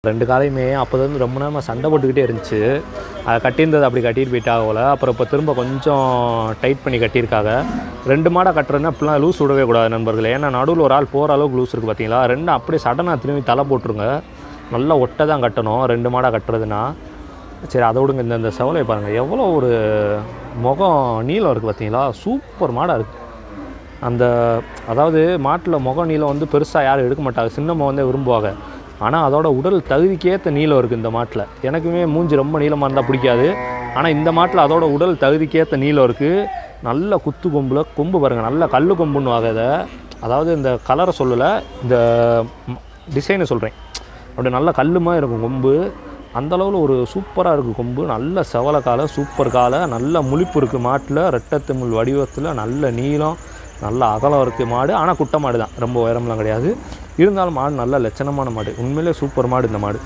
2 காலையுமே அப்போது ரொம்ப நேரமாக சண்டை போட்டுக்கிட்டே இருந்துச்சு. அதை கட்டியிருந்தது அப்படி கட்டிட்டு போயிட்டாங்க போல். அப்புறம் இப்போ திரும்ப கொஞ்சம் டைட் பண்ணி கட்டியிருக்காங்க. 2 மாடை கட்டுறதுன்னா இப்படிலாம் லூஸ் விடவே கூடாது நண்பர்களே. ஏன்னா நடுவில் ஒரு ஆள் போகிற அளவுக்கு லூஸ் இருக்குது பார்த்தீங்களா. 2 அப்படியே சடனாக திரும்பி தலை போட்டுருங்க. நல்லா ஒட்டை தான் கட்டணும் 2 மாடை கட்டுறதுன்னா. சரி அதை விடுங்க. இந்த செவலையை பாருங்கள் எவ்வளோ ஒரு முகம் நீளம் இருக்குது பார்த்தீங்களா. சூப்பர் மாடாக இருக்குது. அதாவது மாட்டில் முகம் நீளம் வந்து பெருசாக யாரும் எடுக்க மாட்டாங்க, சின்னம்மா வந்து விரும்புவாங்க. ஆனால் அதோட உடல் தகுதிக்கேற்ற நீளம் இருக்குது இந்த மாட்டில். எனக்குமே மூஞ்சி ரொம்ப நீளமாக இருந்தால் பிடிக்காது. ஆனால் இந்த மாட்டில் அதோட உடல் தகுதிக்கேற்ற நீளம் இருக்குது. நல்ல குத்து கொம்பு பாருங்கள், நல்ல கல் கொம்புன்னு இதை. அதாவது இந்த கலரை சொல்லலை, இந்த டிசைனை சொல்கிறேன். அப்படி நல்ல கல்லுமாக இருக்கும் கொம்பு. அந்தளவில் ஒரு சூப்பராக இருக்குது கொம்பு. நல்ல செவலை காலை, சூப்பர் காலை, நல்ல முழிப்பு இருக்குது மாட்டில். ரெட்டத்திமிழ் வடிவத்தில் நல்ல நீளம், நல்ல அகலம் இருக்குது மாடு. ஆனால் குட்டை மாடு தான், ரொம்ப உயரம்லாம் கிடையாது. இருந்தாலும் மாடு நல்ல லட்சணமான மாடு. உண்மையிலே சூப்பர் மாடு இந்த மாடு.